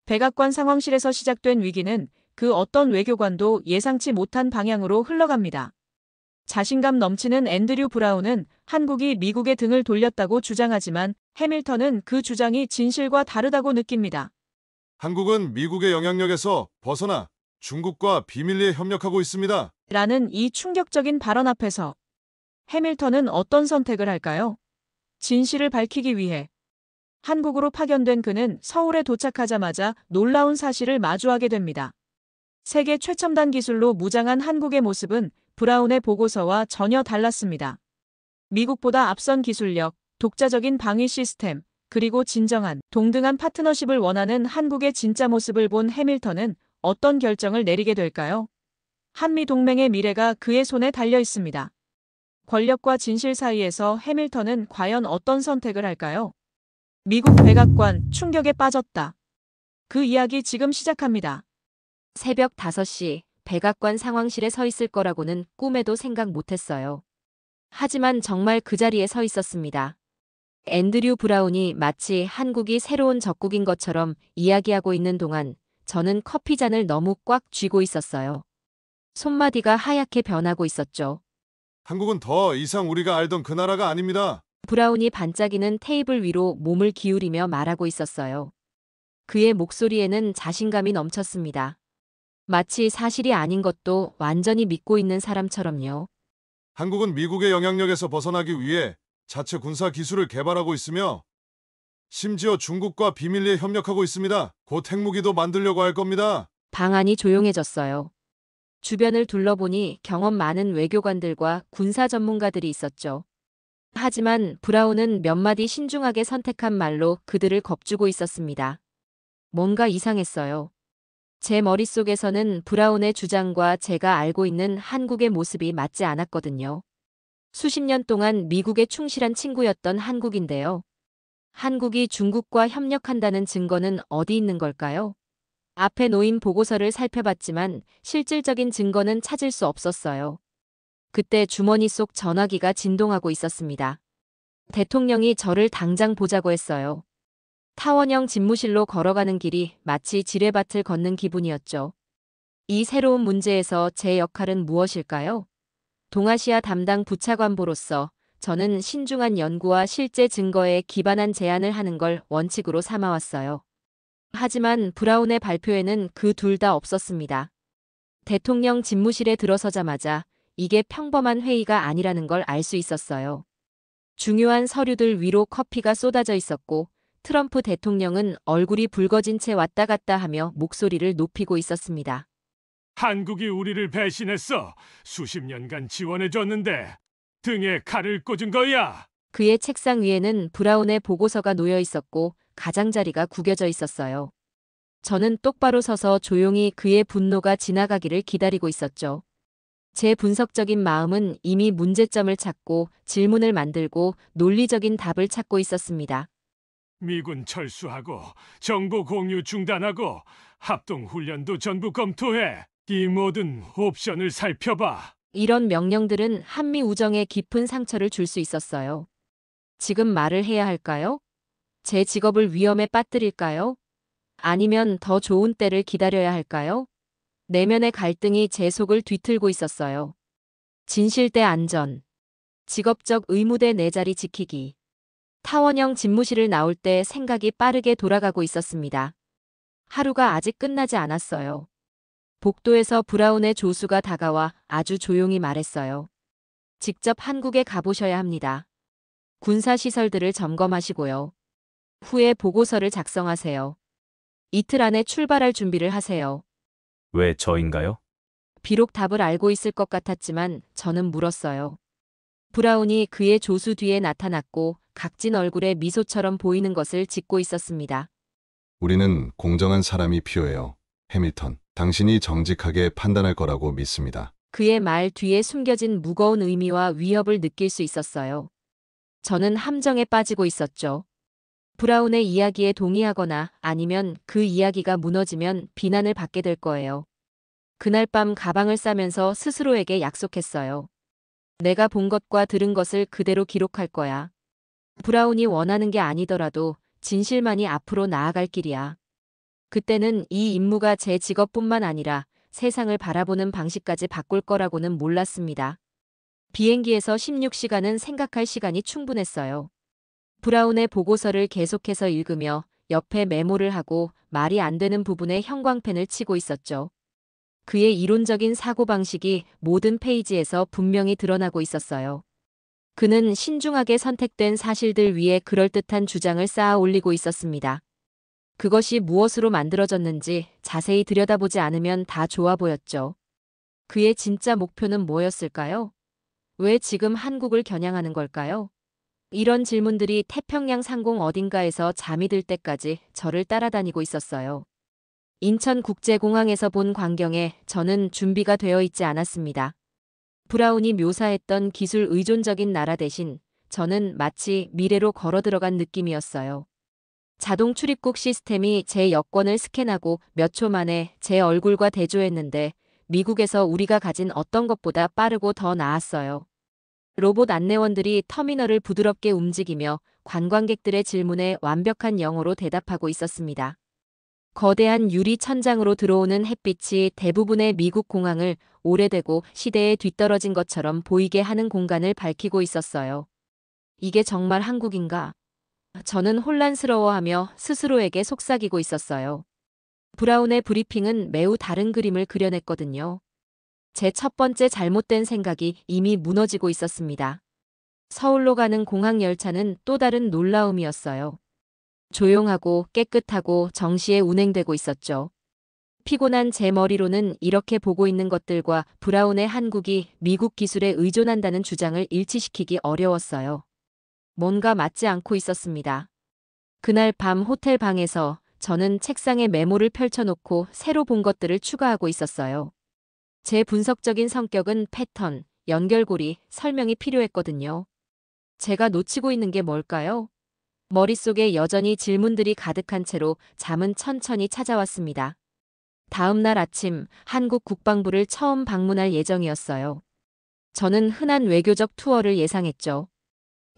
백악관 상황실에서 시작된 위기는 그 어떤 외교관도 예상치 못한 방향으로 흘러갑니다. 자신감 넘치는 앤드류 브라운은 한국이 미국의 등을 돌렸다고 주장하지만 해밀턴은 그 주장이 진실과 다르다고 느낍니다. 한국은 미국의 영향력에서 벗어나 중국과 비밀리에 협력하고 있습니다. 라는 이 충격적인 발언 앞에서 해밀턴은 어떤 선택을 할까요? 진실을 밝히기 위해 한국으로 파견된 그는 서울에 도착하자마자 놀라운 사실을 마주하게 됩니다. 세계 최첨단 기술로 무장한 한국의 모습은 브라운의 보고서와 전혀 달랐습니다. 미국보다 앞선 기술력, 독자적인 방위 시스템, 그리고 진정한, 동등한 파트너십을 원하는 한국의 진짜 모습을 본 해밀턴은 어떤 결정을 내리게 될까요? 한미 동맹의 미래가 그의 손에 달려 있습니다. 권력과 진실 사이에서 해밀턴은 과연 어떤 선택을 할까요? 미국 백악관 충격에 빠졌다. 그 이야기 지금 시작합니다. 새벽 5시 백악관 상황실에 서 있을 거라고는 꿈에도 생각 못했어요. 하지만 정말 그 자리에 서 있었습니다. 앤드류 브라운이 마치 한국이 새로운 적국인 것처럼 이야기하고 있는 동안 저는 커피잔을 너무 꽉 쥐고 있었어요. 손마디가 하얗게 변하고 있었죠. 한국은 더 이상 우리가 알던 그 나라가 아닙니다. 브라운이 반짝이는 테이블 위로 몸을 기울이며 말하고 있었어요. 그의 목소리에는 자신감이 넘쳤습니다. 마치 사실이 아닌 것도 완전히 믿고 있는 사람처럼요. 한국은 미국의 영향력에서 벗어나기 위해 자체 군사 기술을 개발하고 있으며 심지어 중국과 비밀리에 협력하고 있습니다. 곧 핵무기도 만들려고 할 겁니다. 방안이 조용해졌어요. 주변을 둘러보니 경험 많은 외교관들과 군사 전문가들이 있었죠. 하지만 브라운은 몇 마디 신중하게 선택한 말로 그들을 겁주고 있었습니다. 뭔가 이상했어요. 제 머릿속에서는 브라운의 주장과 제가 알고 있는 한국의 모습이 맞지 않았거든요. 수십 년 동안 미국에 충실한 친구였던 한국인데요. 한국이 중국과 협력한다는 증거는 어디 있는 걸까요? 앞에 놓인 보고서를 살펴봤지만 실질적인 증거는 찾을 수 없었어요. 그때 주머니 속 전화기가 진동하고 있었습니다. 대통령이 저를 당장 보자고 했어요. 타원형 집무실로 걸어가는 길이 마치 지뢰밭을 걷는 기분이었죠. 이 새로운 문제에서 제 역할은 무엇일까요? 동아시아 담당 부차관보로서 저는 신중한 연구와 실제 증거에 기반한 제안을 하는 걸 원칙으로 삼아왔어요. 하지만 브라운의 발표에는 그 둘 다 없었습니다. 대통령 집무실에 들어서자마자 이게 평범한 회의가 아니라는 걸 알 수 있었어요. 중요한 서류들 위로 커피가 쏟아져 있었고 트럼프 대통령은 얼굴이 붉어진 채 왔다 갔다 하며 목소리를 높이고 있었습니다. 한국이 우리를 배신했어. 수십 년간 지원해줬는데 등에 칼을 꽂은 거야. 그의 책상 위에는 브라운의 보고서가 놓여 있었고 가장자리가 구겨져 있었어요. 저는 똑바로 서서 조용히 그의 분노가 지나가기를 기다리고 있었죠. 제 분석적인 마음은 이미 문제점을 찾고 질문을 만들고 논리적인 답을 찾고 있었습니다. 미군 철수하고 정보 공유 중단하고 합동훈련도 전부 검토해. 이 모든 옵션을 살펴봐. 이런 명령들은 한미 우정에 깊은 상처를 줄 수 있었어요. 지금 말을 해야 할까요? 제 직업을 위험에 빠뜨릴까요? 아니면 더 좋은 때를 기다려야 할까요? 내면의 갈등이 제 속을 뒤틀고 있었어요. 진실 대 안전, 직업적 의무 대 내 자리 지키기. 타원형 집무실을 나올 때 생각이 빠르게 돌아가고 있었습니다. 하루가 아직 끝나지 않았어요. 복도에서 브라운의 조수가 다가와 아주 조용히 말했어요. 직접 한국에 가보셔야 합니다. 군사시설들을 점검하시고요. 후에 보고서를 작성하세요. 이틀 안에 출발할 준비를 하세요. 왜 저인가요? 비록 답을 알고 있을 것 같았지만 저는 물었어요. 브라운이 그의 조수 뒤에 나타났고 각진 얼굴에 미소처럼 보이는 것을 짓고 있었습니다. 우리는 공정한 사람이 필요해요. 해밀턴, 당신이 정직하게 판단할 거라고 믿습니다. 그의 말 뒤에 숨겨진 무거운 의미와 위협을 느낄 수 있었어요. 저는 함정에 빠지고 있었죠. 브라운의 이야기에 동의하거나 아니면 그 이야기가 무너지면 비난을 받게 될 거예요. 그날 밤 가방을 싸면서 스스로에게 약속했어요. 내가 본 것과 들은 것을 그대로 기록할 거야. 브라운이 원하는 게 아니더라도 진실만이 앞으로 나아갈 길이야. 그때는 이 임무가 제 직업뿐만 아니라 세상을 바라보는 방식까지 바꿀 거라고는 몰랐습니다. 비행기에서 16시간은 생각할 시간이 충분했어요. 브라운의 보고서를 계속해서 읽으며 옆에 메모를 하고 말이 안 되는 부분에 형광펜을 치고 있었죠. 그의 이론적인 사고방식이 모든 페이지에서 분명히 드러나고 있었어요. 그는 신중하게 선택된 사실들 위에 그럴듯한 주장을 쌓아 올리고 있었습니다. 그것이 무엇으로 만들어졌는지 자세히 들여다보지 않으면 다 좋아 보였죠. 그의 진짜 목표는 뭐였을까요? 왜 지금 한국을 겨냥하는 걸까요? 이런 질문들이 태평양 상공 어딘가에서 잠이 들 때까지 저를 따라다니고 있었어요. 인천국제공항에서 본 광경에 저는 준비가 되어 있지 않았습니다. 브라운이 묘사했던 기술 의존적인 나라 대신 저는 마치 미래로 걸어 들어간 느낌이었어요. 자동 출입국 시스템이 제 여권을 스캔하고 몇 초 만에 제 얼굴과 대조했는데 미국에서 우리가 가진 어떤 것보다 빠르고 더 나았어요. 로봇 안내원들이 터미널을 부드럽게 움직이며 관광객들의 질문에 완벽한 영어로 대답하고 있었습니다. 거대한 유리 천장으로 들어오는 햇빛이 대부분의 미국 공항을 오래되고 시대에 뒤떨어진 것처럼 보이게 하는 공간을 밝히고 있었어요. 이게 정말 한국인가? 저는 혼란스러워하며 스스로에게 속삭이고 있었어요. 브라운의 브리핑은 매우 다른 그림을 그려냈거든요. 제 첫 번째 잘못된 생각이 이미 무너지고 있었습니다. 서울로 가는 공항 열차는 또 다른 놀라움이었어요. 조용하고 깨끗하고 정시에 운행되고 있었죠. 피곤한 제 머리로는 이렇게 보고 있는 것들과 브라운의 한국이 미국 기술에 의존한다는 주장을 일치시키기 어려웠어요. 뭔가 맞지 않고 있었습니다. 그날 밤 호텔 방에서 저는 책상에 메모를 펼쳐놓고 새로 본 것들을 추가하고 있었어요. 제 분석적인 성격은 패턴, 연결고리, 설명이 필요했거든요. 제가 놓치고 있는 게 뭘까요? 머릿속에 여전히 질문들이 가득한 채로 잠은 천천히 찾아왔습니다. 다음 날 아침 한국 국방부를 처음 방문할 예정이었어요. 저는 흔한 외교적 투어를 예상했죠.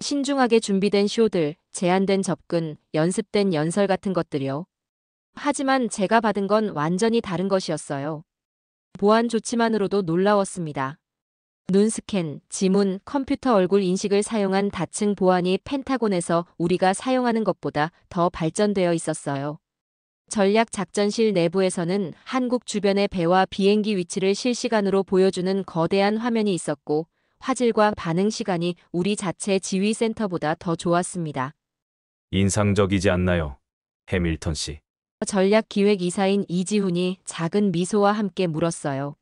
신중하게 준비된 쇼들, 제한된 접근, 연습된 연설 같은 것들이요. 하지만 제가 받은 건 완전히 다른 것이었어요. 보안 조치만으로도 놀라웠습니다. 눈 스캔, 지문, 컴퓨터 얼굴 인식을 사용한 다층 보안이 펜타곤에서 우리가 사용하는 것보다 더 발전되어 있었어요. 전략 작전실 내부에서는 한국 주변의 배와 비행기 위치를 실시간으로 보여주는 거대한 화면이 있었고 화질과 반응 시간이 우리 자체 지휘센터보다 더 좋았습니다. 인상적이지 않나요? 해밀턴 씨. 전략기획이사인 이지훈이 작은 미소와 함께 물었어요.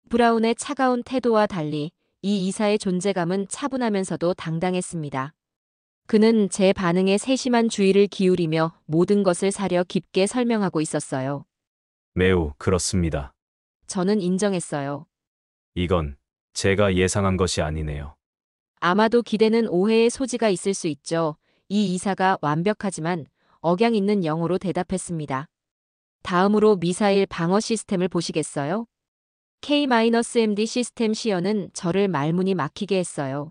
브라운의 차가운 태도와 달리 이 이사의 존재감은 차분하면서도 당당했습니다. 그는 제 반응에 세심한 주의를 기울이며 모든 것을 사려 깊게 설명하고 있었어요. 매우 그렇습니다. 저는 인정했어요. 이건 제가 예상한 것이 아니네요. 아마도 기대는 오해의 소지가 있을 수 있죠. 이 이사가 완벽하지만 억양 있는 영어로 대답했습니다. 다음으로 미사일 방어 시스템을 보시겠어요? K-MD 시스템 시연은 저를 말문이 막히게 했어요.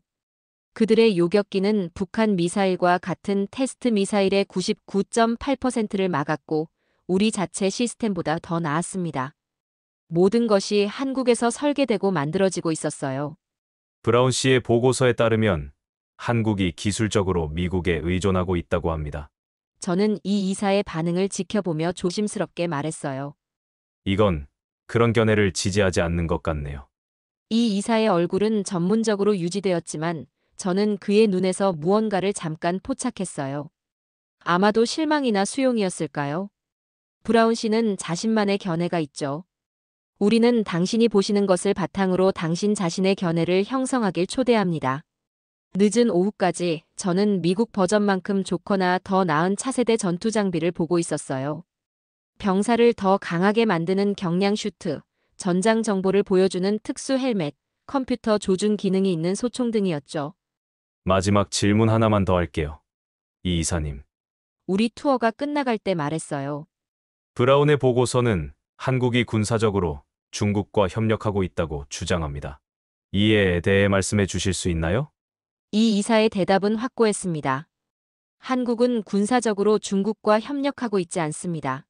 그들의 요격기는 북한 미사일과 같은 테스트 미사일의 99.8%를 막았고 우리 자체 시스템보다 더 나았습니다. 모든 것이 한국에서 설계되고 만들어지고 있었어요. 브라운 씨의 보고서에 따르면 한국이 기술적으로 미국에 의존하고 있다고 합니다. 저는 이 이사의 반응을 지켜보며 조심스럽게 말했어요. 이건 그런 견해를 지지하지 않는 것 같네요. 이 이사의 얼굴은 전문적으로 유지되었지만 저는 그의 눈에서 무언가를 잠깐 포착했어요. 아마도 실망이나 수용이었을까요? 브라운 씨는 자신만의 견해가 있죠. 우리는 당신이 보시는 것을 바탕으로 당신 자신의 견해를 형성하길 초대합니다. 늦은 오후까지 저는 미국 버전만큼 좋거나 더 나은 차세대 전투 장비를 보고 있었어요. 병사를 더 강하게 만드는 경량 슈트, 전장 정보를 보여주는 특수 헬멧, 컴퓨터 조준 기능이 있는 소총 등이었죠. 마지막 질문 하나만 더 할게요. 이 이사님. 우리 투어가 끝나갈 때 말했어요. 브라운의 보고서는 한국이 군사적으로 중국과 협력하고 있다고 주장합니다. 이에 대해 말씀해 주실 수 있나요? 이 이사의 대답은 확고했습니다. 한국은 군사적으로 중국과 협력하고 있지 않습니다.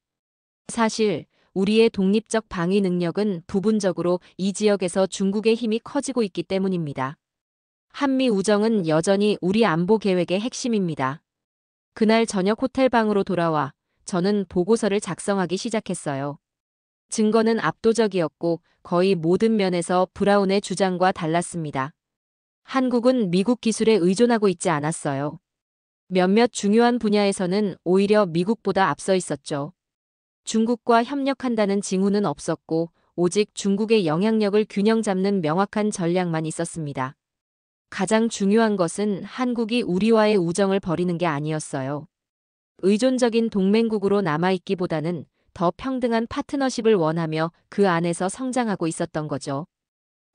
사실 우리의 독립적 방위 능력은 부분적으로 이 지역에서 중국의 힘이 커지고 있기 때문입니다. 한미 우정은 여전히 우리 안보 계획의 핵심입니다. 그날 저녁 호텔 방으로 돌아와 저는 보고서를 작성하기 시작했어요. 증거는 압도적이었고 거의 모든 면에서 브라운의 주장과 달랐습니다. 한국은 미국 기술에 의존하고 있지 않았어요. 몇몇 중요한 분야에서는 오히려 미국보다 앞서 있었죠. 중국과 협력한다는 징후는 없었고 오직 중국의 영향력을 균형 잡는 명확한 전략만 있었습니다. 가장 중요한 것은 한국이 우리와의 우정을 버리는 게 아니었어요. 의존적인 동맹국으로 남아있기보다는 더 평등한 파트너십을 원하며 그 안에서 성장하고 있었던 거죠.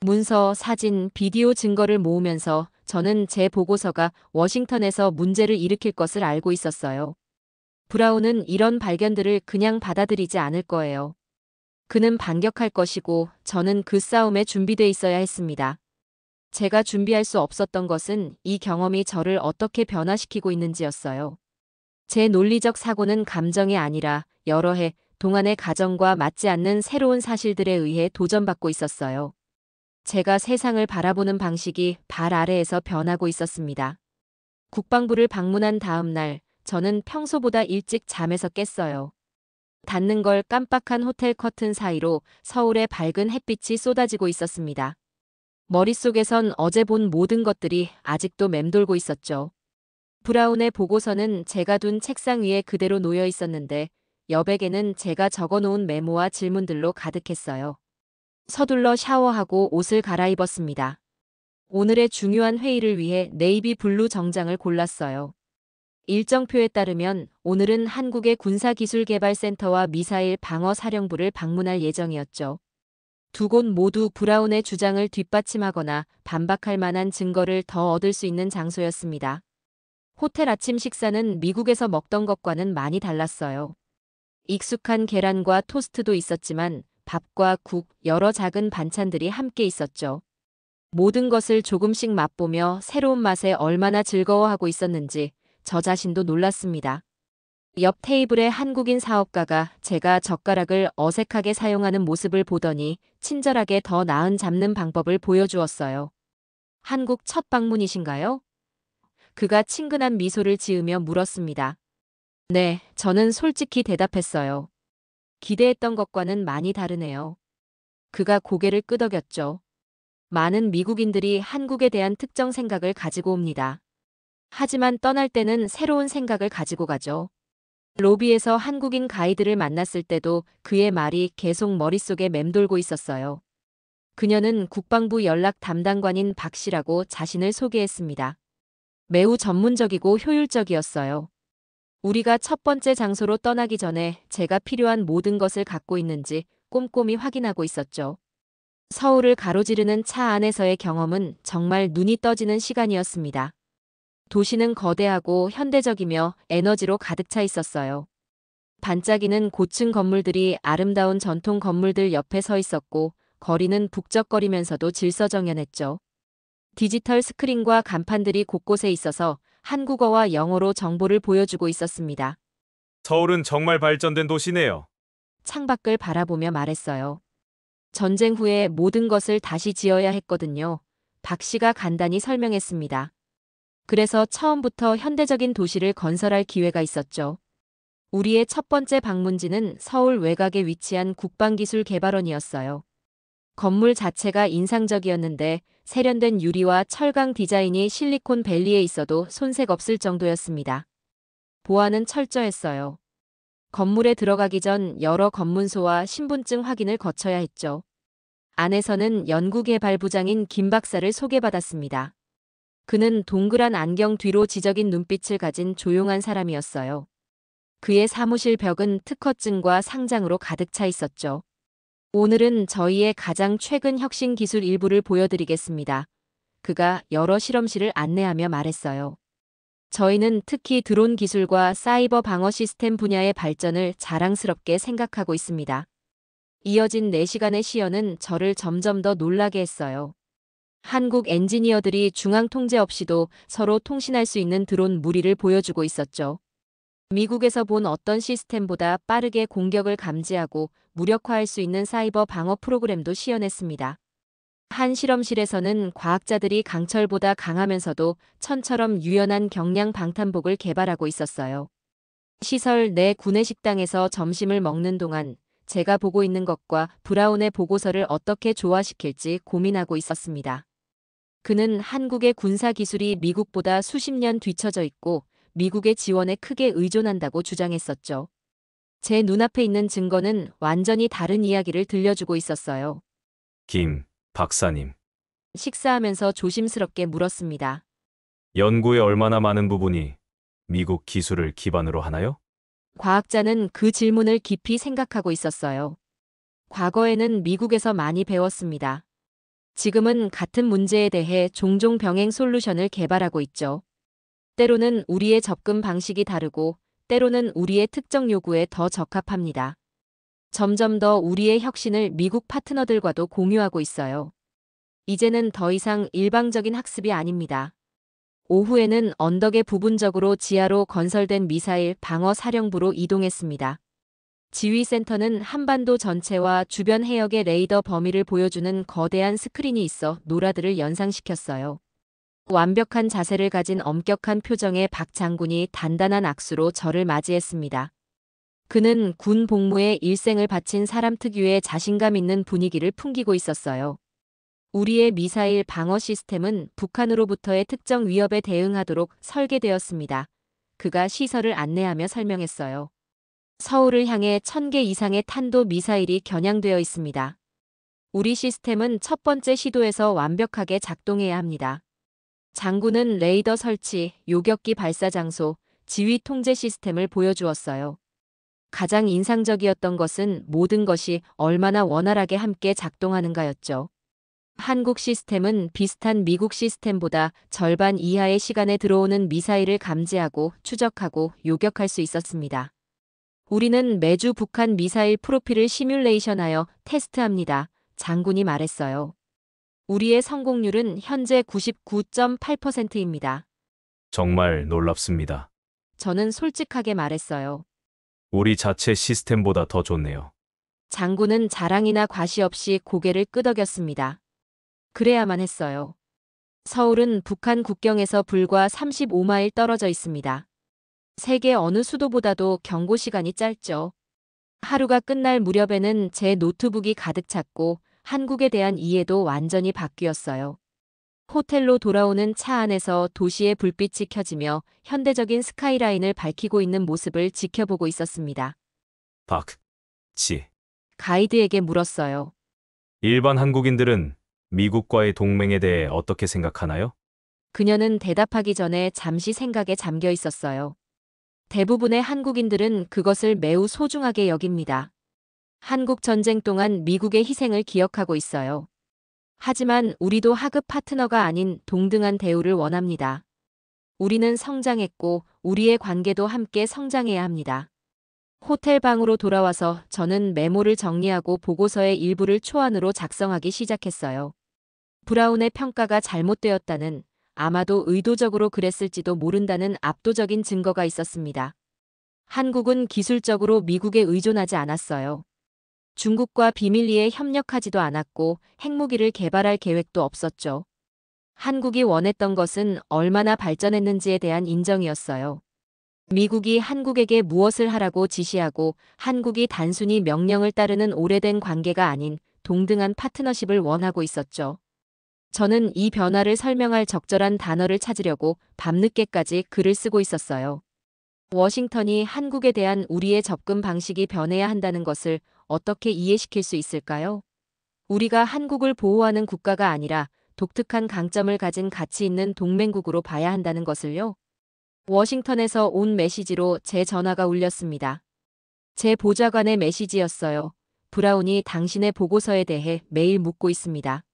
문서, 사진, 비디오 증거를 모으면서 저는 제 보고서가 워싱턴에서 문제를 일으킬 것을 알고 있었어요. 브라운은 이런 발견들을 그냥 받아들이지 않을 거예요. 그는 반격할 것이고 저는 그 싸움에 준비돼 있어야 했습니다. 제가 준비할 수 없었던 것은 이 경험이 저를 어떻게 변화시키고 있는지였어요. 제 논리적 사고는 감정이 아니라 여러 해 동안의 가정과 맞지 않는 새로운 사실들에 의해 도전받고 있었어요. 제가 세상을 바라보는 방식이 발 아래에서 변하고 있었습니다. 국방부를 방문한 다음 날, 저는 평소보다 일찍 잠에서 깼어요. 닫는 걸 깜빡한 호텔 커튼 사이로 서울의 밝은 햇빛이 쏟아지고 있었습니다. 머릿속에선 어제 본 모든 것들이 아직도 맴돌고 있었죠. 브라운의 보고서는 제가 둔 책상 위에 그대로 놓여 있었는데 여백에는 제가 적어놓은 메모와 질문들로 가득했어요. 서둘러 샤워하고 옷을 갈아입었습니다. 오늘의 중요한 회의를 위해 네이비 블루 정장을 골랐어요. 일정표에 따르면 오늘은 한국의 군사기술개발센터와 미사일 방어사령부를 방문할 예정이었죠. 두 곳 모두 브라운의 주장을 뒷받침하거나 반박할 만한 증거를 더 얻을 수 있는 장소였습니다. 호텔 아침 식사는 미국에서 먹던 것과는 많이 달랐어요. 익숙한 계란과 토스트도 있었지만 밥과 국, 여러 작은 반찬들이 함께 있었죠. 모든 것을 조금씩 맛보며 새로운 맛에 얼마나 즐거워하고 있었는지 저 자신도 놀랐습니다. 옆 테이블의 한국인 사업가가 제가 젓가락을 어색하게 사용하는 모습을 보더니 친절하게 더 나은 잡는 방법을 보여주었어요. 한국 첫 방문이신가요? 그가 친근한 미소를 지으며 물었습니다. 네, 저는 솔직히 대답했어요. 기대했던 것과는 많이 다르네요. 그가 고개를 끄덕였죠. 많은 미국인들이 한국에 대한 특정 생각을 가지고 옵니다. 하지만 떠날 때는 새로운 생각을 가지고 가죠. 로비에서 한국인 가이드를 만났을 때도 그의 말이 계속 머릿속에 맴돌고 있었어요. 그녀는 국방부 연락 담당관인 박 씨라고 자신을 소개했습니다. 매우 전문적이고 효율적이었어요. 우리가 첫 번째 장소로 떠나기 전에 제가 필요한 모든 것을 갖고 있는지 꼼꼼히 확인하고 있었죠. 서울을 가로지르는 차 안에서의 경험은 정말 눈이 떠지는 시간이었습니다. 도시는 거대하고 현대적이며 에너지로 가득 차 있었어요. 반짝이는 고층 건물들이 아름다운 전통 건물들 옆에 서 있었고 거리는 북적거리면서도 질서정연했죠. 디지털 스크린과 간판들이 곳곳에 있어서 한국어와 영어로 정보를 보여주고 있었습니다. 서울은 정말 발전된 도시네요. 창밖을 바라보며 말했어요. 전쟁 후에 모든 것을 다시 지어야 했거든요. 박 씨가 간단히 설명했습니다. 그래서 처음부터 현대적인 도시를 건설할 기회가 있었죠. 우리의 첫 번째 방문지는 서울 외곽에 위치한 국방기술개발원이었어요. 건물 자체가 인상적이었는데 세련된 유리와 철강 디자인이 실리콘밸리에 있어도 손색 없을 정도였습니다. 보안은 철저했어요. 건물에 들어가기 전 여러 검문소와 신분증 확인을 거쳐야 했죠. 안에서는 연구개발부장인 김 박사를 소개받았습니다. 그는 동그란 안경 뒤로 지적인 눈빛을 가진 조용한 사람이었어요. 그의 사무실 벽은 특허증과 상장으로 가득 차 있었죠. 오늘은 저희의 가장 최근 혁신 기술 일부를 보여드리겠습니다. 그가 여러 실험실을 안내하며 말했어요. 저희는 특히 드론 기술과 사이버 방어 시스템 분야의 발전을 자랑스럽게 생각하고 있습니다. 이어진 4시간의 시연은 저를 점점 더 놀라게 했어요. 한국 엔지니어들이 중앙 통제 없이도 서로 통신할 수 있는 드론 무리를 보여주고 있었죠. 미국에서 본 어떤 시스템보다 빠르게 공격을 감지하고 무력화할 수 있는 사이버 방어 프로그램도 시연했습니다. 한 실험실에서는 과학자들이 강철보다 강하면서도 천처럼 유연한 경량 방탄복을 개발하고 있었어요. 시설 내 구내식당에서 점심을 먹는 동안 제가 보고 있는 것과 브라운의 보고서를 어떻게 조화시킬지 고민하고 있었습니다. 그는 한국의 군사 기술이 미국보다 수십 년 뒤처져 있고 미국의 지원에 크게 의존한다고 주장했었죠. 제 눈앞에 있는 증거는 완전히 다른 이야기를 들려주고 있었어요. 김 박사님, 식사하면서 조심스럽게 물었습니다. 연구의 얼마나 많은 부분이 미국 기술을 기반으로 하나요? 과학자는 그 질문을 깊이 생각하고 있었어요. 과거에는 미국에서 많이 배웠습니다. 지금은 같은 문제에 대해 종종 병행 솔루션을 개발하고 있죠. 때로는 우리의 접근 방식이 다르고 때로는 우리의 특정 요구에 더 적합합니다. 점점 더 우리의 혁신을 미국 파트너들과도 공유하고 있어요. 이제는 더 이상 일방적인 학습이 아닙니다. 오후에는 언덕에 부분적으로 지하로 건설된 미사일 방어 사령부로 이동했습니다. 지휘센터는 한반도 전체와 주변 해역의 레이더 범위를 보여주는 거대한 스크린이 있어 노라들을 연상시켰어요. 완벽한 자세를 가진 엄격한 표정의 박 장군이 단단한 악수로 저를 맞이했습니다. 그는 군 복무에 일생을 바친 사람 특유의 자신감 있는 분위기를 풍기고 있었어요. 우리의 미사일 방어 시스템은 북한으로부터의 특정 위협에 대응하도록 설계되었습니다. 그가 시설을 안내하며 설명했어요. 서울을 향해 1000개 이상의 탄도 미사일이 겨냥되어 있습니다. 우리 시스템은 첫 번째 시도에서 완벽하게 작동해야 합니다. 장군은 레이더 설치, 요격기 발사 장소, 지휘 통제 시스템을 보여주었어요. 가장 인상적이었던 것은 모든 것이 얼마나 원활하게 함께 작동하는가였죠. 한국 시스템은 비슷한 미국 시스템보다 절반 이하의 시간에 들어오는 미사일을 감지하고 추적하고 요격할 수 있었습니다. 우리는 매주 북한 미사일 프로필을 시뮬레이션하여 테스트합니다. 장군이 말했어요. 우리의 성공률은 현재 99.8%입니다. 정말 놀랍습니다. 저는 솔직하게 말했어요. 우리 자체 시스템보다 더 좋네요. 장군은 자랑이나 과시 없이 고개를 끄덕였습니다. 그래야만 했어요. 서울은 북한 국경에서 불과 35마일 떨어져 있습니다. 세계 어느 수도보다도 경고 시간이 짧죠. 하루가 끝날 무렵에는 제 노트북이 가득 찼고 한국에 대한 이해도 완전히 바뀌었어요. 호텔로 돌아오는 차 안에서 도시의 불빛이 켜지며 현대적인 스카이라인을 밝히고 있는 모습을 지켜보고 있었습니다. 지. 가이드에게 물었어요. 일반 한국인들은 미국과의 동맹에 대해 어떻게 생각하나요? 그녀는 대답하기 전에 잠시 생각에 잠겨 있었어요. 대부분의 한국인들은 그것을 매우 소중하게 여깁니다. 한국 전쟁 동안 미국의 희생을 기억하고 있어요. 하지만 우리도 하급 파트너가 아닌 동등한 대우를 원합니다. 우리는 성장했고 우리의 관계도 함께 성장해야 합니다. 호텔 방으로 돌아와서 저는 메모를 정리하고 보고서의 일부를 초안으로 작성하기 시작했어요. 브라운의 평가가 잘못되었다는, 아마도 의도적으로 그랬을지도 모른다는 압도적인 증거가 있었습니다. 한국은 기술적으로 미국에 의존하지 않았어요. 중국과 비밀리에 협력하지도 않았고 핵무기를 개발할 계획도 없었죠. 한국이 원했던 것은 얼마나 발전했는지에 대한 인정이었어요. 미국이 한국에게 무엇을 하라고 지시하고 한국이 단순히 명령을 따르는 오래된 관계가 아닌 동등한 파트너십을 원하고 있었죠. 저는 이 변화를 설명할 적절한 단어를 찾으려고 밤늦게까지 글을 쓰고 있었어요. 워싱턴이 한국에 대한 우리의 접근 방식이 변해야 한다는 것을 어떻게 이해시킬 수 있을까요? 우리가 한국을 보호하는 국가가 아니라 독특한 강점을 가진 가치 있는 동맹국으로 봐야 한다는 것을요. 워싱턴에서 온 메시지로 제 전화가 울렸습니다. 제 보좌관의 메시지였어요. 브라운이 당신의 보고서에 대해 매일 묻고 있습니다.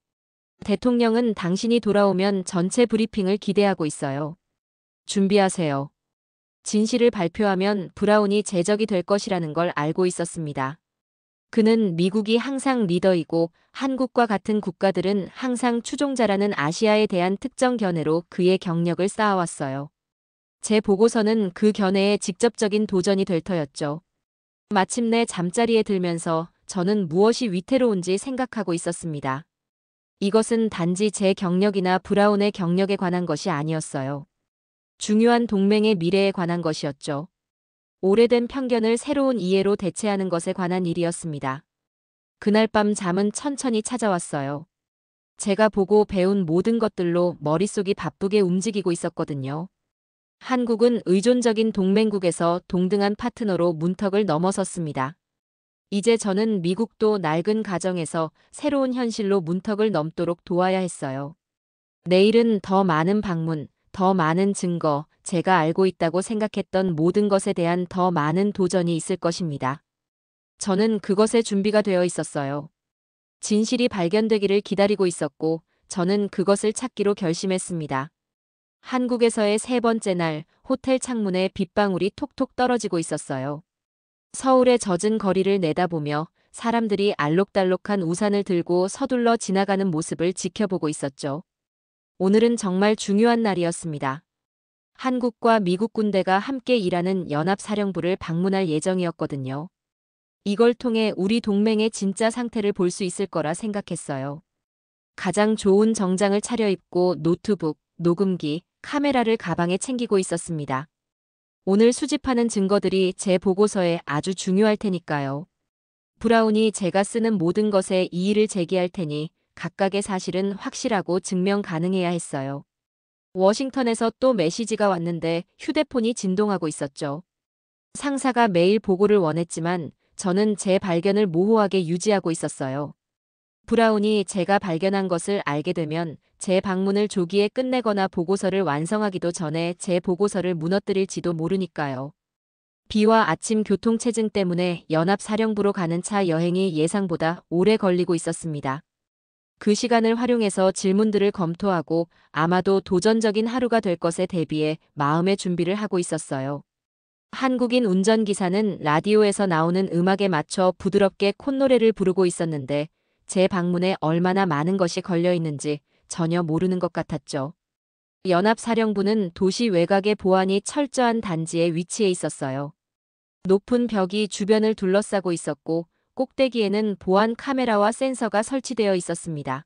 대통령은 당신이 돌아오면 전체 브리핑을 기대하고 있어요. 준비하세요. 진실을 발표하면 브라운이 제적이 될 것이라는 걸 알고 있었습니다. 그는 미국이 항상 리더이고 한국과 같은 국가들은 항상 추종자라는 아시아에 대한 특정 견해로 그의 경력을 쌓아왔어요. 제 보고서는 그 견해에 직접적인 도전이 될 터였죠. 마침내 잠자리에 들면서 저는 무엇이 위태로운지 생각하고 있었습니다. 이것은 단지 제 경력이나 브라운의 경력에 관한 것이 아니었어요. 중요한 동맹의 미래에 관한 것이었죠. 오래된 편견을 새로운 이해로 대체하는 것에 관한 일이었습니다. 그날 밤 잠은 천천히 찾아왔어요. 제가 보고 배운 모든 것들로 머릿속이 바쁘게 움직이고 있었거든요. 한국은 의존적인 동맹국에서 동등한 파트너로 문턱을 넘어섰습니다. 이제 저는 미국도 낡은 가정에서 새로운 현실로 문턱을 넘도록 도와야 했어요. 내일은 더 많은 방문, 더 많은 증거, 제가 알고 있다고 생각했던 모든 것에 대한 더 많은 도전이 있을 것입니다. 저는 그것에 준비가 되어 있었어요. 진실이 발견되기를 기다리고 있었고, 저는 그것을 찾기로 결심했습니다. 한국에서의 세 번째 날, 호텔 창문에 빗방울이 톡톡 떨어지고 있었어요. 서울의 젖은 거리를 내다보며 사람들이 알록달록한 우산을 들고 서둘러 지나가는 모습을 지켜보고 있었죠. 오늘은 정말 중요한 날이었습니다. 한국과 미국 군대가 함께 일하는 연합사령부를 방문할 예정이었거든요. 이걸 통해 우리 동맹의 진짜 상태를 볼 수 있을 거라 생각했어요. 가장 좋은 정장을 차려입고 노트북, 녹음기, 카메라를 가방에 챙기고 있었습니다. 오늘 수집하는 증거들이 제 보고서에 아주 중요할 테니까요. 브라운이 제가 쓰는 모든 것에 이의를 제기할 테니 각각의 사실은 확실하고 증명 가능해야 했어요. 워싱턴에서 또 메시지가 왔는데 휴대폰이 진동하고 있었죠. 상사가 매일 보고를 원했지만 저는 제 발견을 모호하게 유지하고 있었어요. 브라운이 제가 발견한 것을 알게 되면 제 방문을 조기에 끝내거나 보고서를 완성하기도 전에 제 보고서를 무너뜨릴지도 모르니까요. 비와 아침 교통체증 때문에 연합사령부로 가는 차 여행이 예상보다 오래 걸리고 있었습니다. 그 시간을 활용해서 질문들을 검토하고 아마도 도전적인 하루가 될 것에 대비해 마음의 준비를 하고 있었어요. 한국인 운전기사는 라디오에서 나오는 음악에 맞춰 부드럽게 콧노래를 부르고 있었는데 제 방문에 얼마나 많은 것이 걸려 있는지 전혀 모르는 것 같았죠. 연합사령부는 도시 외곽의 보안이 철저한 단지에 위치해 있었어요. 높은 벽이 주변을 둘러싸고 있었고 꼭대기에는 보안 카메라와 센서가 설치되어 있었습니다.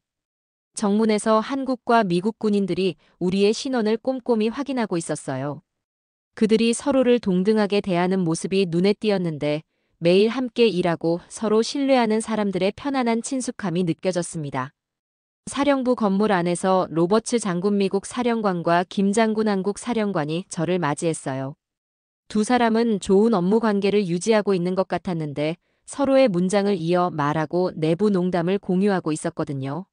정문에서 한국과 미국 군인들이 우리의 신원을 꼼꼼히 확인하고 있었어요. 그들이 서로를 동등하게 대하는 모습이 눈에 띄었는데 매일 함께 일하고 서로 신뢰하는 사람들의 편안한 친숙함이 느껴졌습니다. 사령부 건물 안에서 로버츠 장군 미국 사령관과 김 장군 한국 사령관이 저를 맞이했어요. 두 사람은 좋은 업무 관계를 유지하고 있는 것 같았는데 서로의 문장을 이어 말하고 내부 농담을 공유하고 있었거든요.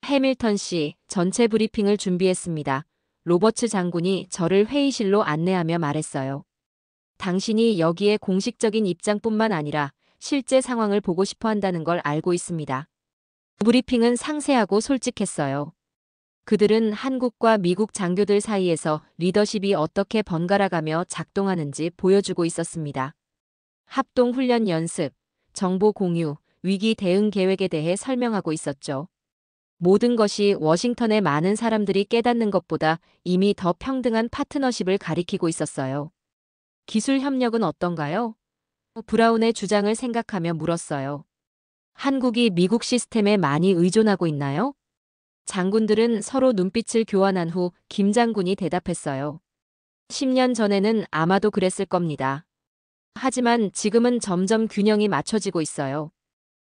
해밀턴 씨, 전체 브리핑을 준비했습니다. 로버츠 장군이 저를 회의실로 안내하며 말했어요. 당신이 여기에 공식적인 입장뿐만 아니라 실제 상황을 보고 싶어 한다는 걸 알고 있습니다. 브리핑은 상세하고 솔직했어요. 그들은 한국과 미국 장교들 사이에서 리더십이 어떻게 번갈아가며 작동하는지 보여주고 있었습니다. 합동훈련 연습, 정보 공유, 위기 대응 계획에 대해 설명하고 있었죠. 모든 것이 워싱턴의 많은 사람들이 깨닫는 것보다 이미 더 평등한 파트너십을 가리키고 있었어요. 기술 협력은 어떤가요? 브라운의 주장을 생각하며 물었어요. 한국이 미국 시스템에 많이 의존하고 있나요? 장군들은 서로 눈빛을 교환한 후 김 장군이 대답했어요. 10년 전에는 아마도 그랬을 겁니다. 하지만 지금은 점점 균형이 맞춰지고 있어요.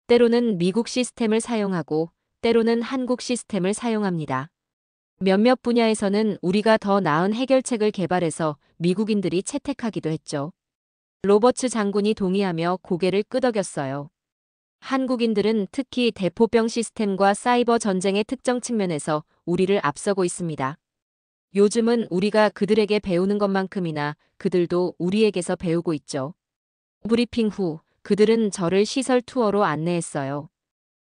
때로는 미국 시스템을 사용하고 때로는 한국 시스템을 사용합니다. 몇몇 분야에서는 우리가 더 나은 해결책을 개발해서 미국인들이 채택하기도 했죠. 로버츠 장군이 동의하며 고개를 끄덕였어요. 한국인들은 특히 대포병 시스템과 사이버 전쟁의 특정 측면에서 우리를 앞서고 있습니다. 요즘은 우리가 그들에게 배우는 것만큼이나 그들도 우리에게서 배우고 있죠. 브리핑 후 그들은 저를 시설 투어로 안내했어요.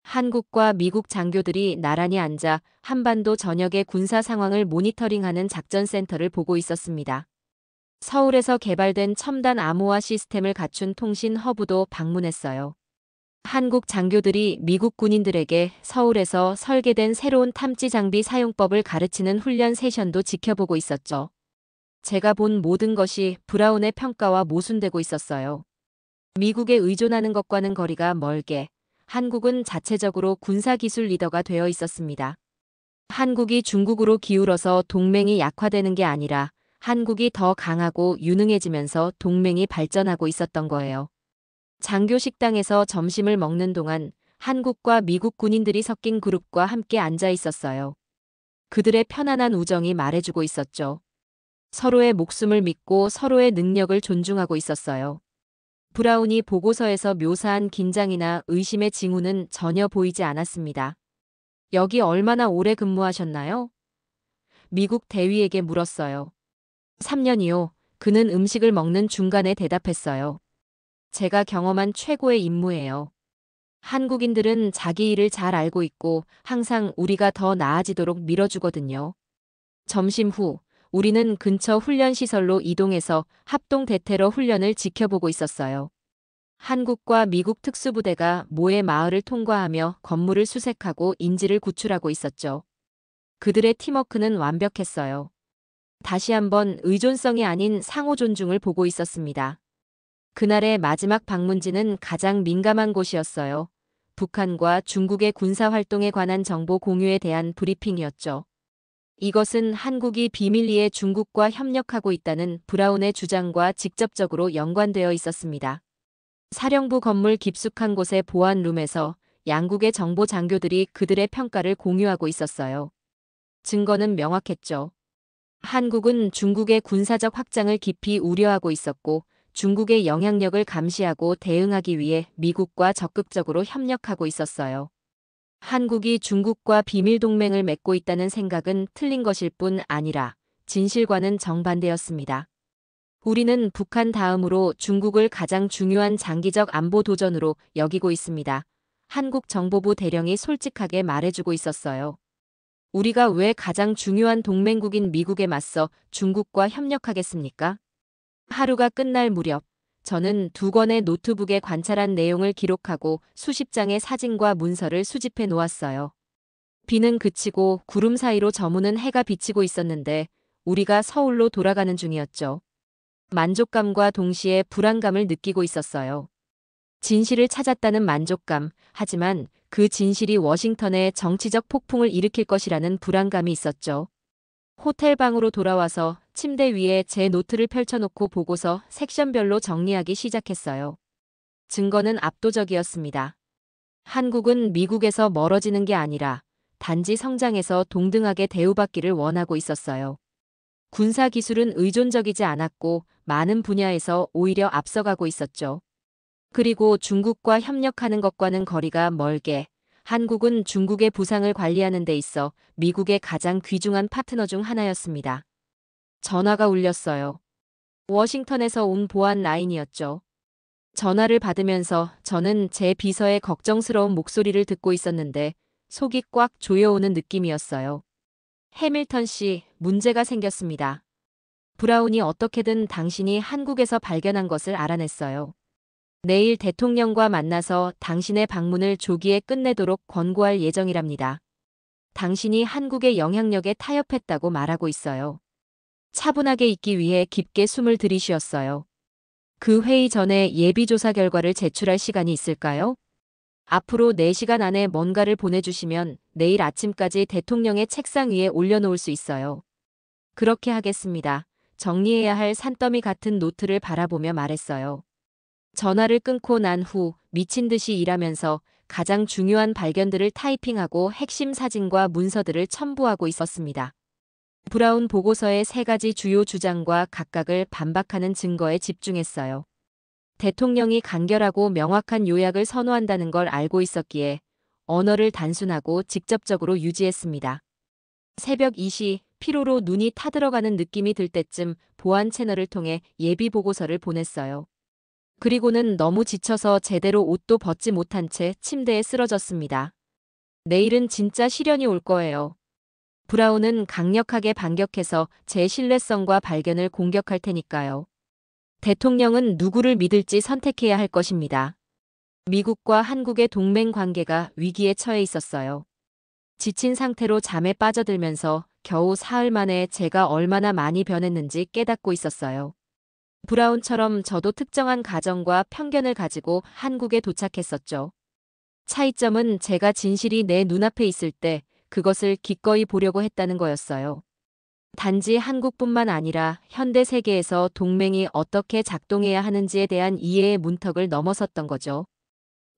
한국과 미국 장교들이 나란히 앉아 한반도 전역의 군사 상황을 모니터링하는 작전센터를 보고 있었습니다. 서울에서 개발된 첨단 암호화 시스템을 갖춘 통신 허브도 방문했어요. 한국 장교들이 미국 군인들에게 서울에서 설계된 새로운 탐지 장비 사용법을 가르치는 훈련 세션도 지켜보고 있었죠. 제가 본 모든 것이 브라운의 평가와 모순되고 있었어요. 미국에 의존하는 것과는 거리가 멀게 한국은 자체적으로 군사기술 리더가 되어 있었습니다. 한국이 중국으로 기울어서 동맹이 약화되는 게 아니라 한국이 더 강하고 유능해지면서 동맹이 발전하고 있었던 거예요. 장교 식당에서 점심을 먹는 동안 한국과 미국 군인들이 섞인 그룹과 함께 앉아 있었어요. 그들의 편안한 우정이 말해주고 있었죠. 서로의 목숨을 믿고 서로의 능력을 존중하고 있었어요. 브라운이 보고서에서 묘사한 긴장이나 의심의 징후는 전혀 보이지 않았습니다. 여기 얼마나 오래 근무하셨나요? 미국 대위에게 물었어요. 3년이요. 그는 음식을 먹는 중간에 대답했어요. 제가 경험한 최고의 임무예요. 한국인들은 자기 일을 잘 알고 있고 항상 우리가 더 나아지도록 밀어주거든요. 점심 후 우리는 근처 훈련시설로 이동해서 합동 대테러 훈련을 지켜보고 있었어요. 한국과 미국 특수부대가 모의 마을을 통과하며 건물을 수색하고 인지를 구출하고 있었죠. 그들의 팀워크는 완벽했어요. 다시 한번 의존성이 아닌 상호 존중을 보고 있었습니다. 그날의 마지막 방문지는 가장 민감한 곳이었어요. 북한과 중국의 군사활동에 관한 정보 공유에 대한 브리핑이었죠. 이것은 한국이 비밀리에 중국과 협력하고 있다는 브라운의 주장과 직접적으로 연관되어 있었습니다. 사령부 건물 깊숙한 곳의 보안룸에서 양국의 정보 장교들이 그들의 평가를 공유하고 있었어요. 증거는 명확했죠. 한국은 중국의 군사적 확장을 깊이 우려하고 있었고 중국의 영향력을 감시하고 대응하기 위해 미국과 적극적으로 협력하고 있었어요. 한국이 중국과 비밀 동맹을 맺고 있다는 생각은 틀린 것일 뿐 아니라 진실과는 정반대였습니다. 우리는 북한 다음으로 중국을 가장 중요한 장기적 안보 도전으로 여기고 있습니다. 한국 정보부 대령이 솔직하게 말해주고 있었어요. 우리가 왜 가장 중요한 동맹국인 미국에 맞서 중국과 협력하겠습니까? 하루가 끝날 무렵 저는 2권의 노트북에 관찰한 내용을 기록하고 수십 장의 사진과 문서를 수집해 놓았어요. 비는 그치고 구름 사이로 저무는 해가 비치고 있었는데 우리가 서울로 돌아가는 중이었죠. 만족감과 동시에 불안감을 느끼고 있었어요. 진실을 찾았다는 만족감, 하지만 그 진실이 워싱턴에 정치적 폭풍을 일으킬 것이라는 불안감이 있었죠. 호텔 방으로 돌아와서 침대 위에 제 노트를 펼쳐놓고 보고서 섹션별로 정리하기 시작했어요. 증거는 압도적이었습니다. 한국은 미국에서 멀어지는 게 아니라 단지 성장해서 동등하게 대우받기를 원하고 있었어요. 군사 기술은 의존적이지 않았고 많은 분야에서 오히려 앞서가고 있었죠. 그리고 중국과 협력하는 것과는 거리가 멀게 한국은 중국의 부상을 관리하는 데 있어 미국의 가장 귀중한 파트너 중 하나였습니다. 전화가 울렸어요. 워싱턴에서 온 보안 라인이었죠. 전화를 받으면서 저는 제 비서의 걱정스러운 목소리를 듣고 있었는데 속이 꽉 조여오는 느낌이었어요. 해밀턴 씨, 문제가 생겼습니다. 브라운이 어떻게든 당신이 한국에서 발견한 것을 알아냈어요. 내일 대통령과 만나서 당신의 방문을 조기에 끝내도록 권고할 예정이랍니다. 당신이 한국의 영향력에 타협했다고 말하고 있어요. 차분하게 있기 위해 깊게 숨을 들이쉬었어요. 그 회의 전에 예비조사 결과를 제출할 시간이 있을까요? 앞으로 4시간 안에 뭔가를 보내주시면 내일 아침까지 대통령의 책상 위에 올려놓을 수 있어요. 그렇게 하겠습니다. 정리해야 할 산더미 같은 노트를 바라보며 말했어요. 전화를 끊고 난 후 미친 듯이 일하면서 가장 중요한 발견들을 타이핑하고 핵심 사진과 문서들을 첨부하고 있었습니다. 브라운 보고서의 3가지 주요 주장과 각각을 반박하는 증거에 집중했어요. 대통령이 간결하고 명확한 요약을 선호한다는 걸 알고 있었기에 언어를 단순하고 직접적으로 유지했습니다. 새벽 2시 피로로 눈이 타들어가는 느낌이 들 때쯤 보안 채널을 통해 예비 보고서를 보냈어요. 그리고는 너무 지쳐서 제대로 옷도 벗지 못한 채 침대에 쓰러졌습니다. 내일은 진짜 시련이 올 거예요. 브라운은 강력하게 반격해서 제 신뢰성과 발견을 공격할 테니까요. 대통령은 누구를 믿을지 선택해야 할 것입니다. 미국과 한국의 동맹 관계가 위기에 처해 있었어요. 지친 상태로 잠에 빠져들면서 겨우 사흘 만에 제가 얼마나 많이 변했는지 깨닫고 있었어요. 브라운처럼 저도 특정한 가정과 편견을 가지고 한국에 도착했었죠. 차이점은 제가 진실이 내 눈앞에 있을 때 그것을 기꺼이 보려고 했다는 거였어요. 단지 한국뿐만 아니라 현대 세계에서 동맹이 어떻게 작동해야 하는지에 대한 이해의 문턱을 넘어섰던 거죠.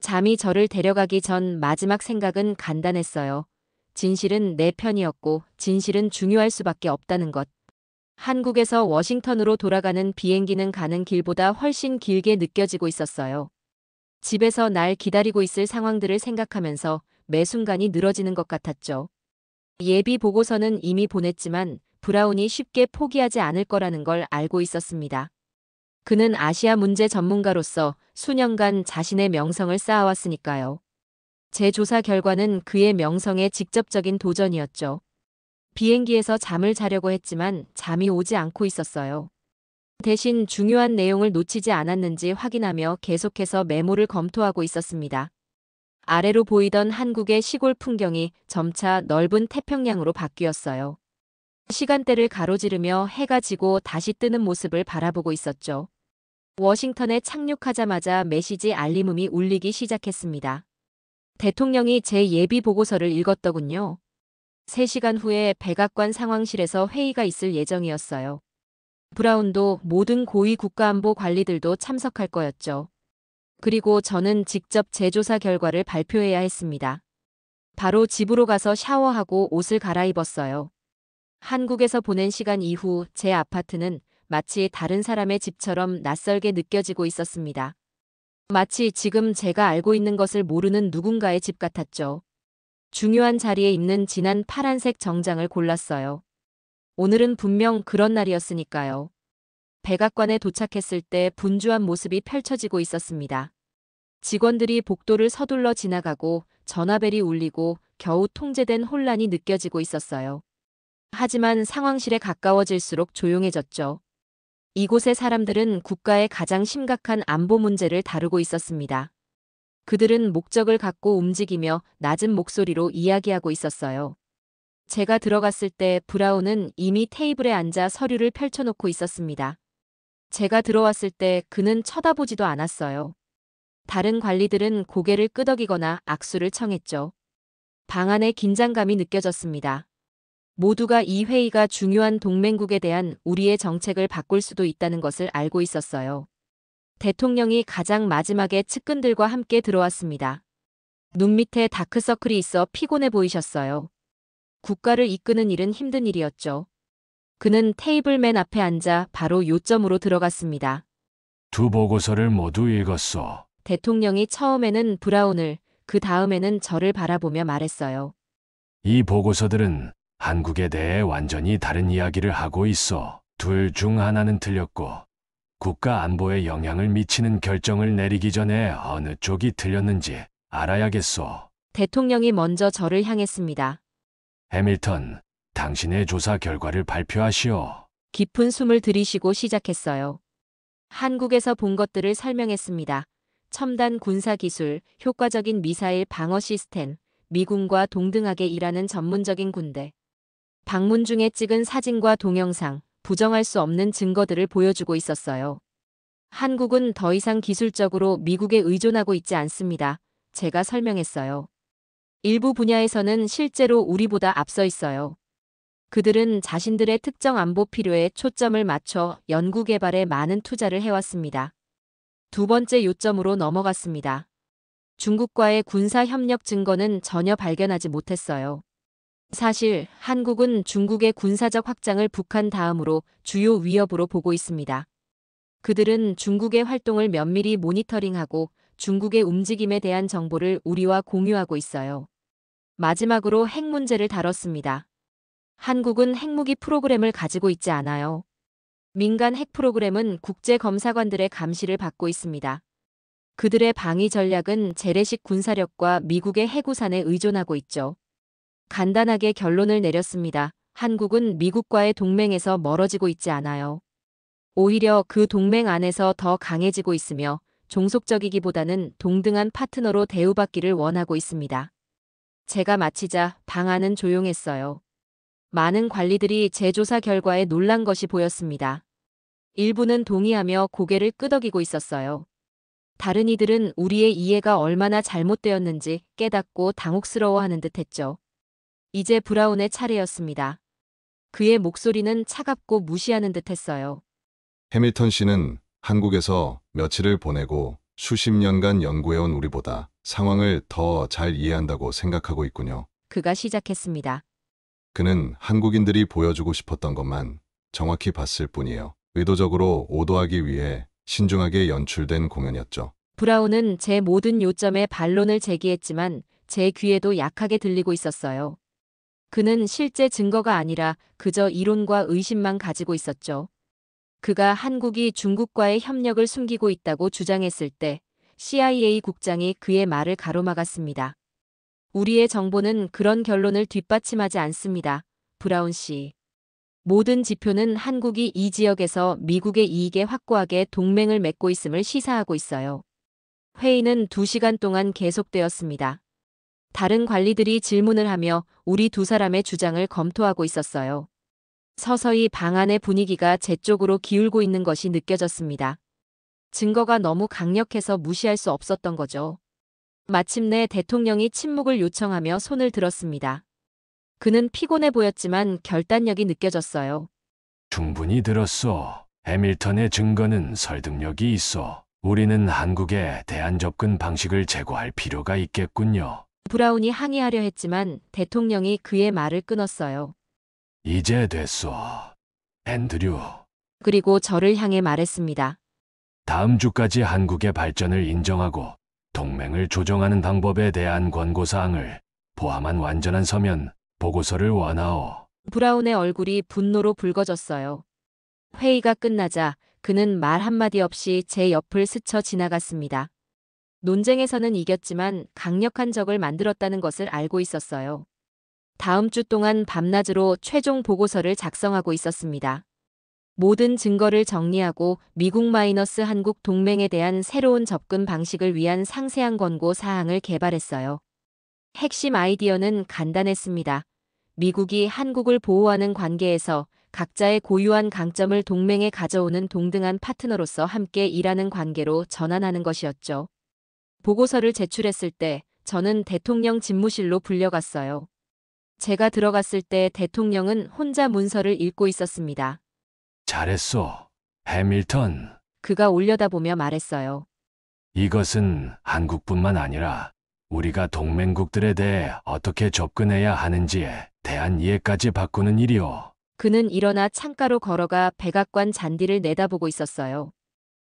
잠이 저를 데려가기 전 마지막 생각은 간단했어요. 진실은 내 편이었고 진실은 중요할 수밖에 없다는 것. 한국에서 워싱턴으로 돌아가는 비행기는 가는 길보다 훨씬 길게 느껴지고 있었어요. 집에서 날 기다리고 있을 상황들을 생각하면서 매 순간이 늘어지는 것 같았죠. 예비 보고서는 이미 보냈지만 브라운이 쉽게 포기하지 않을 거라는 걸 알고 있었습니다. 그는 아시아 문제 전문가로서 수년간 자신의 명성을 쌓아왔으니까요. 제 조사 결과는 그의 명성에 직접적인 도전이었죠. 비행기에서 잠을 자려고 했지만 잠이 오지 않고 있었어요. 대신 중요한 내용을 놓치지 않았는지 확인하며 계속해서 메모를 검토하고 있었습니다. 아래로 보이던 한국의 시골 풍경이 점차 넓은 태평양으로 바뀌었어요. 시간대를 가로지르며 해가 지고 다시 뜨는 모습을 바라보고 있었죠. 워싱턴에 착륙하자마자 메시지 알림음이 울리기 시작했습니다. 대통령이 제 예비 보고서를 읽었더군요. 3시간 후에 백악관 상황실에서 회의가 있을 예정이었어요. 브라운도 모든 고위 국가안보 관리들도 참석할 거였죠. 그리고 저는 직접 제 조사 결과를 발표해야 했습니다. 바로 집으로 가서 샤워하고 옷을 갈아입었어요. 한국에서 보낸 시간 이후 제 아파트는 마치 다른 사람의 집처럼 낯설게 느껴지고 있었습니다. 마치 지금 제가 알고 있는 것을 모르는 누군가의 집 같았죠. 중요한 자리에 입는 진한 파란색 정장을 골랐어요. 오늘은 분명 그런 날이었으니까요. 백악관에 도착했을 때 분주한 모습이 펼쳐지고 있었습니다. 직원들이 복도를 서둘러 지나가고 전화벨이 울리고 겨우 통제된 혼란이 느껴지고 있었어요. 하지만 상황실에 가까워질수록 조용해졌죠. 이곳의 사람들은 국가의 가장 심각한 안보 문제를 다루고 있었습니다. 그들은 목적을 갖고 움직이며 낮은 목소리로 이야기하고 있었어요. 제가 들어갔을 때 브라운은 이미 테이블에 앉아 서류를 펼쳐놓고 있었습니다. 제가 들어왔을 때 그는 쳐다보지도 않았어요. 다른 관리들은 고개를 끄덕이거나 악수를 청했죠. 방 안에 긴장감이 느껴졌습니다. 모두가 이 회의가 중요한 동맹국에 대한 우리의 정책을 바꿀 수도 있다는 것을 알고 있었어요. 대통령이 가장 마지막에 측근들과 함께 들어왔습니다. 눈 밑에 다크서클이 있어 피곤해 보이셨어요. 국가를 이끄는 일은 힘든 일이었죠. 그는 테이블 맨 앞에 앉아 바로 요점으로 들어갔습니다. 두 보고서를 모두 읽었소. 대통령이 처음에는 브라운을, 그 다음에는 저를 바라보며 말했어요. 이 보고서들은 한국에 대해 완전히 다른 이야기를 하고 있어. 둘 중 하나는 틀렸고 국가 안보에 영향을 미치는 결정을 내리기 전에 어느 쪽이 틀렸는지 알아야겠소. 대통령이 먼저 저를 향했습니다. 해밀턴, 당신의 조사 결과를 발표하시오. 깊은 숨을 들이쉬고 시작했어요. 한국에서 본 것들을 설명했습니다. 첨단 군사기술, 효과적인 미사일 방어 시스템, 미군과 동등하게 일하는 전문적인 군대. 방문 중에 찍은 사진과 동영상, 부정할 수 없는 증거들을 보여주고 있었어요. 한국은 더 이상 기술적으로 미국에 의존하고 있지 않습니다. 제가 설명했어요. 일부 분야에서는 실제로 우리보다 앞서 있어요. 그들은 자신들의 특정 안보 필요에 초점을 맞춰 연구개발에 많은 투자를 해왔습니다. 두 번째 요점으로 넘어갔습니다. 중국과의 군사협력 증거는 전혀 발견하지 못했어요. 사실 한국은 중국의 군사적 확장을 북한 다음으로 주요 위협으로 보고 있습니다. 그들은 중국의 활동을 면밀히 모니터링하고 중국의 움직임에 대한 정보를 우리와 공유하고 있어요. 마지막으로 핵 문제를 다뤘습니다. 한국은 핵무기 프로그램을 가지고 있지 않아요. 민간 핵 프로그램은 국제검사관들의 감시를 받고 있습니다. 그들의 방위 전략은 재래식 군사력과 미국의 해구산에 의존하고 있죠. 간단하게 결론을 내렸습니다. 한국은 미국과의 동맹에서 멀어지고 있지 않아요. 오히려 그 동맹 안에서 더 강해지고 있으며 종속적이기보다는 동등한 파트너로 대우받기를 원하고 있습니다. 제가 마치자 방 안은 조용했어요. 많은 관리들이 재조사 결과에 놀란 것이 보였습니다. 일부는 동의하며 고개를 끄덕이고 있었어요. 다른 이들은 우리의 이해가 얼마나 잘못되었는지 깨닫고 당혹스러워하는 듯했죠. 이제 브라운의 차례였습니다. 그의 목소리는 차갑고 무시하는 듯했어요. 해밀턴 씨는 한국에서 며칠을 보내고 수십 년간 연구해온 우리보다 상황을 더 잘 이해한다고 생각하고 있군요. 그가 시작했습니다. 그는 한국인들이 보여주고 싶었던 것만 정확히 봤을 뿐이에요. 의도적으로 오도하기 위해 신중하게 연출된 공연이었죠. 브라운은 제 모든 요점에 반론을 제기했지만 제 귀에도 약하게 들리고 있었어요. 그는 실제 증거가 아니라 그저 이론과 의심만 가지고 있었죠. 그가 한국이 중국과의 협력을 숨기고 있다고 주장했을 때 CIA 국장이 그의 말을 가로막았습니다. 우리의 정보는 그런 결론을 뒷받침하지 않습니다. 브라운 씨. 모든 지표는 한국이 이 지역에서 미국의 이익에 확고하게 동맹을 맺고 있음을 시사하고 있어요. 회의는 2시간 동안 계속되었습니다. 다른 관리들이 질문을 하며 우리 두 사람의 주장을 검토하고 있었어요. 서서히 방 안의 분위기가 제 쪽으로 기울고 있는 것이 느껴졌습니다. 증거가 너무 강력해서 무시할 수 없었던 거죠. 마침내 대통령이 침묵을 요청하며 손을 들었습니다. 그는 피곤해 보였지만 결단력이 느껴졌어요. 충분히 들었소. 해밀턴의 증거는 설득력이 있어. 우리는 한국에 대한 접근 방식을 제고할 필요가 있겠군요. 브라운이 항의하려 했지만 대통령이 그의 말을 끊었어요. 이제 됐소. 앤드류. 그리고 저를 향해 말했습니다. 다음 주까지 한국의 발전을 인정하고 동맹을 조정하는 방법에 대한 권고사항을 포함한 완전한 서면 보고서를 원하오. 브라운의 얼굴이 분노로 붉어졌어요. 회의가 끝나자 그는 말 한마디 없이 제 옆을 스쳐 지나갔습니다. 논쟁에서는 이겼지만 강력한 적을 만들었다는 것을 알고 있었어요. 다음 주 동안 밤낮으로 최종 보고서를 작성하고 있었습니다. 모든 증거를 정리하고 미국 마이너스 한국 동맹에 대한 새로운 접근 방식을 위한 상세한 권고 사항을 개발했어요. 핵심 아이디어는 간단했습니다. 미국이 한국을 보호하는 관계에서 각자의 고유한 강점을 동맹에 가져오는 동등한 파트너로서 함께 일하는 관계로 전환하는 것이었죠. 보고서를 제출했을 때 저는 대통령 집무실로 불려갔어요. 제가 들어갔을 때 대통령은 혼자 문서를 읽고 있었습니다. 잘했소. 해밀턴. 그가 올려다보며 말했어요. 이것은 한국뿐만 아니라 우리가 동맹국들에 대해 어떻게 접근해야 하는지에 대한 이해까지 바꾸는 일이오. 그는 일어나 창가로 걸어가 백악관 잔디를 내다보고 있었어요.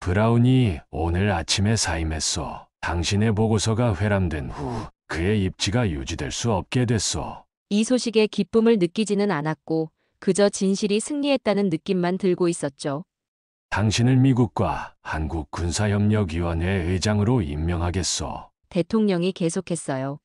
브라운이 오늘 아침에 사임했소. 당신의 보고서가 회람된 후 그의 입지가 유지될 수 없게 됐소. 이 소식에 기쁨을 느끼지는 않았고 그저 진실이 승리했다는 느낌만 들고 있었죠. 당신을 미국과 한국 군사협력위원회 의장으로 임명하겠소. 대통령이 계속했어요.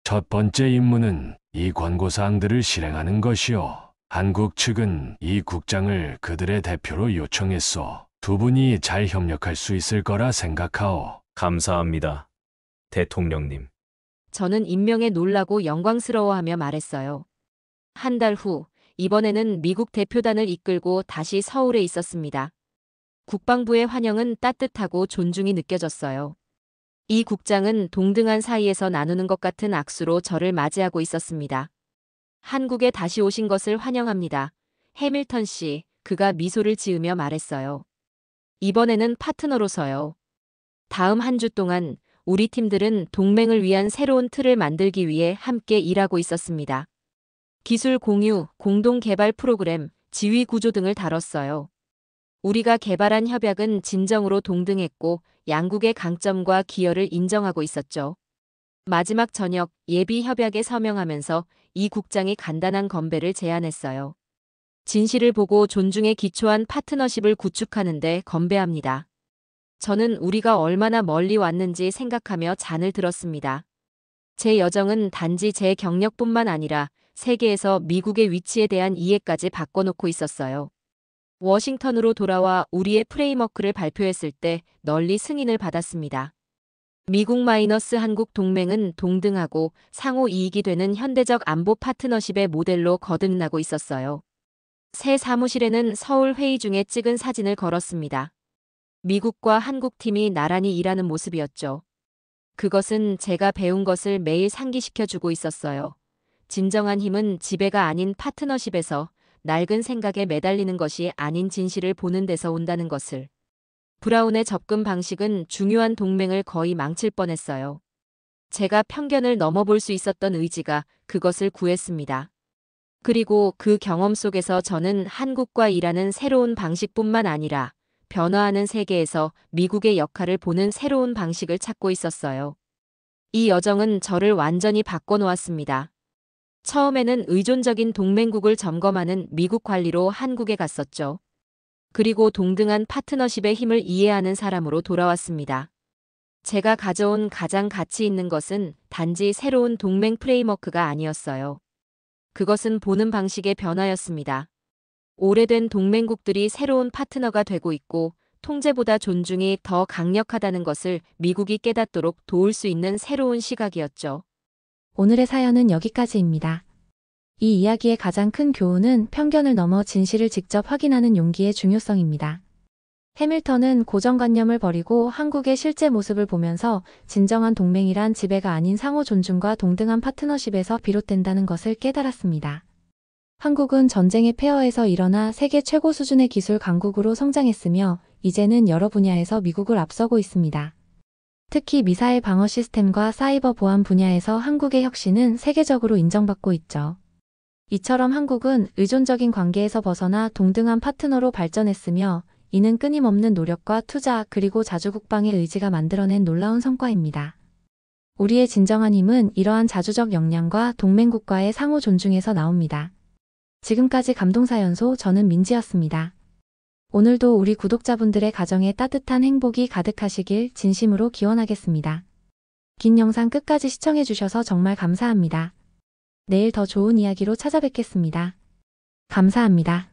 첫 번째 임무는 이 권고사항들을 실행하는 것이오. 한국 측은 이 국장을 그들의 대표로 요청했소. 두 분이 잘 협력할 수 있을 거라 생각하오. 감사합니다. 대통령님. 저는 임명에 놀라고 영광스러워하며 말했어요. 한 달 후, 이번에는 미국 대표단을 이끌고 다시 서울에 있었습니다. 국방부의 환영은 따뜻하고 존중이 느껴졌어요. 이 국장은 동등한 사이에서 나누는 것 같은 악수로 저를 맞이하고 있었습니다. 한국에 다시 오신 것을 환영합니다. 해밀턴 씨, 그가 미소를 지으며 말했어요. 이번에는 파트너로서요. 다음 한 주 동안 우리 팀들은 동맹을 위한 새로운 틀을 만들기 위해 함께 일하고 있었습니다. 기술 공유, 공동 개발 프로그램, 지휘 구조 등을 다뤘어요. 우리가 개발한 협약은 진정으로 동등했고 양국의 강점과 기여를 인정하고 있었죠. 마지막 저녁 예비 협약에 서명하면서 이 국장이 간단한 건배를 제안했어요. 진실을 보고 존중에 기초한 파트너십을 구축하는데 건배합니다. 저는 우리가 얼마나 멀리 왔는지 생각하며 잔을 들었습니다. 제 여정은 단지 제 경력뿐만 아니라 세계에서 미국의 위치에 대한 이해까지 바꿔놓고 있었어요. 워싱턴으로 돌아와 우리의 프레임워크를 발표했을 때 널리 승인을 받았습니다. 미국 마이너스 한국 동맹은 동등하고 상호 이익이 되는 현대적 안보 파트너십의 모델로 거듭나고 있었어요. 새 사무실에는 서울 회의 중에 찍은 사진을 걸었습니다. 미국과 한국 팀이 나란히 일하는 모습이었죠. 그것은 제가 배운 것을 매일 상기시켜주고 있었어요. 진정한 힘은 지배가 아닌 파트너십에서, 낡은 생각에 매달리는 것이 아닌 진실을 보는 데서 온다는 것을. 브라운의 접근 방식은 중요한 동맹을 거의 망칠 뻔했어요. 제가 편견을 넘어볼 수 있었던 의지가 그것을 구했습니다. 그리고 그 경험 속에서 저는 한국과 일하는 새로운 방식뿐만 아니라 변화하는 세계에서 미국의 역할을 보는 새로운 방식을 찾고 있었어요. 이 여정은 저를 완전히 바꿔놓았습니다. 처음에는 의존적인 동맹국을 점검하는 미국 관리로 한국에 갔었죠. 그리고 동등한 파트너십의 힘을 이해하는 사람으로 돌아왔습니다. 제가 가져온 가장 가치 있는 것은 단지 새로운 동맹 프레임워크가 아니었어요. 그것은 보는 방식의 변화였습니다. 오래된 동맹국들이 새로운 파트너가 되고 있고 통제보다 존중이 더 강력하다는 것을 미국이 깨닫도록 도울 수 있는 새로운 시각이었죠. 오늘의 사연은 여기까지입니다. 이 이야기의 가장 큰 교훈은 편견을 넘어 진실을 직접 확인하는 용기의 중요성입니다. 해밀턴은 고정관념을 버리고 한국의 실제 모습을 보면서 진정한 동맹이란 지배가 아닌 상호 존중과 동등한 파트너십에서 비롯된다는 것을 깨달았습니다. 한국은 전쟁의 폐허에서 일어나 세계 최고 수준의 기술 강국으로 성장했으며 이제는 여러 분야에서 미국을 앞서고 있습니다. 특히 미사일 방어 시스템과 사이버 보안 분야에서 한국의 혁신은 세계적으로 인정받고 있죠. 이처럼 한국은 의존적인 관계에서 벗어나 동등한 파트너로 발전했으며 이는 끊임없는 노력과 투자 그리고 자주국방의 의지가 만들어낸 놀라운 성과입니다. 우리의 진정한 힘은 이러한 자주적 역량과 동맹국과의 상호 존중에서 나옵니다. 지금까지 감동사연소 저는 민지였습니다. 오늘도 우리 구독자분들의 가정에 따뜻한 행복이 가득하시길 진심으로 기원하겠습니다. 긴 영상 끝까지 시청해주셔서 정말 감사합니다. 내일 더 좋은 이야기로 찾아뵙겠습니다. 감사합니다.